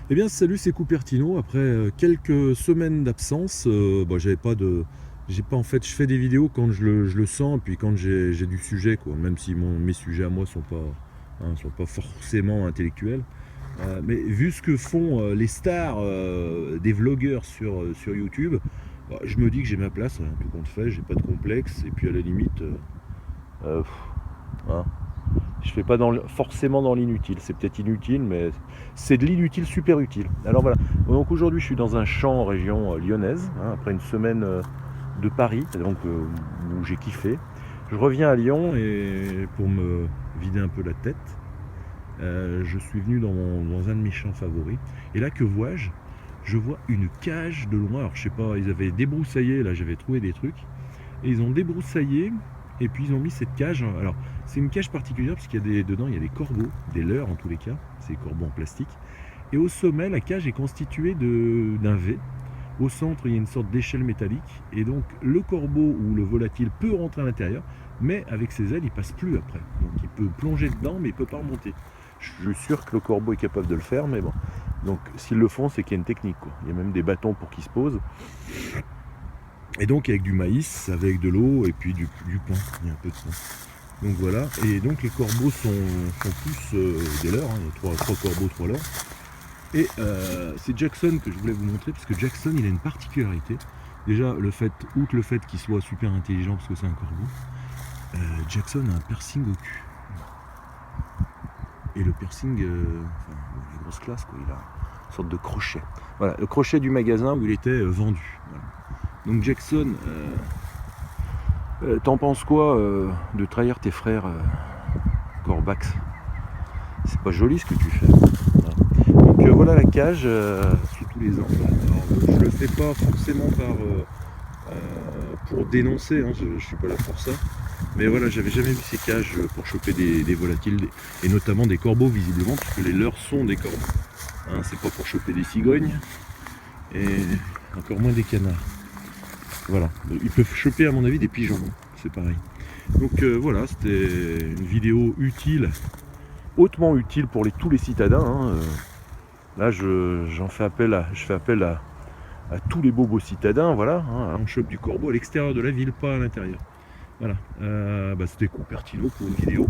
Eh bien, salut, c'est Cupertino. Après quelques semaines d'absence, j'ai pas en fait, je fais des vidéos quand je le sens, puis quand j'ai du sujet, quoi. Même si mes sujets à moi sont pas forcément intellectuels. Mais vu ce que font les stars des vlogueurs sur YouTube, bah, je me dis que j'ai ma place, hein, tout compte fait, j'ai pas de complexe, et puis à la limite, euh, pff, hein, je fais pas forcément dans l'inutile. C'est peut-être inutile, mais c'est de l'inutile super utile. Alors voilà. Donc aujourd'hui, je suis dans un champ en région lyonnaise, hein, après une semaine de Paris, donc où j'ai kiffé. Je reviens à Lyon et pour me vider un peu la tête, je suis venu dans un de mes champs favoris. Et là, que vois-je? Je vois une cage de loin. Alors je sais pas, ils avaient débroussaillé. Là, j'avais trouvé des trucs. Et ils ont débroussaillé et puis ils ont mis cette cage. Alors c'est une cage particulière parce qu'il y a dedans il y a des corbeaux, des leurres en tous les cas, c'est des corbeaux en plastique. Et au sommet, la cage est constituée d'un V. Au centre, il y a une sorte d'échelle métallique et donc le corbeau ou le volatile peut rentrer à l'intérieur, mais avec ses ailes, il passe plus après. Donc il peut plonger dedans, mais il peut pas remonter. Je suis sûr que le corbeau est capable de le faire, mais bon. Donc s'ils le font, c'est qu'il y a une technique, quoi. Il y a même des bâtons pour qu'ils se posent. Et donc avec du maïs, avec de l'eau et puis du pain. Il y a un peu de pain. Donc voilà. Et donc les corbeaux sont tous des leurres. Hein. Il y a trois corbeaux, trois leurres. Et c'est Jackson que je voulais vous montrer parce que Jackson il a une particularité. Déjà outre le fait qu'il soit super intelligent parce que c'est un corbeau, Jackson a un piercing au cul. Et le piercing, la grosse classe quoi, il a une sorte de crochet. Voilà, le crochet du magasin où il était vendu. Voilà. Donc Jackson, t'en penses quoi de trahir tes frères Corbax? C'est pas joli ce que tu fais. Voilà. Donc voilà la cage sous tous les angles. Alors, je le fais pas forcément pour dénoncer, hein, je suis pas là pour ça. Mais voilà, j'avais jamais vu ces cages pour choper des volatiles et notamment des corbeaux visiblement, puisque les leurs sont des corbeaux. Hein, c'est pas pour choper des cigognes et encore moins des canards. Voilà, ils peuvent choper à mon avis des pigeons, c'est pareil. Donc voilà, c'était une vidéo utile, hautement utile pour tous les citadins. Hein. Là, je fais appel à tous les bobos citadins, voilà. Hein. On chope du corbeau à l'extérieur de la ville, pas à l'intérieur. Voilà, c'était Cupertino pour une vidéo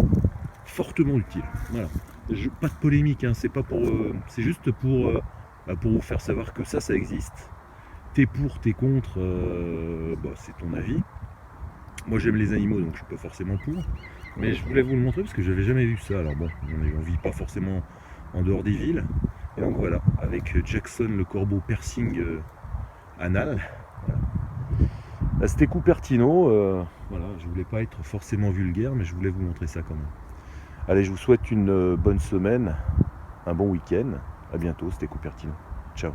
fortement utile. Voilà, pas de polémique, hein. C'est juste pour vous faire savoir que ça existe. T'es pour, t'es contre, c'est ton avis. Moi j'aime les animaux donc je suis pas forcément pour. Mais je voulais vous le montrer parce que j'avais jamais vu ça. Alors bon, on vit pas forcément en dehors des villes. Et donc voilà, avec Jackson le corbeau piercing anal. Voilà. Là, c'était Cupertino. Voilà, je voulais pas être forcément vulgaire, mais je voulais vous montrer ça quand même. Allez, je vous souhaite une bonne semaine, un bon week-end. À bientôt, c'était Cupertino. Ciao.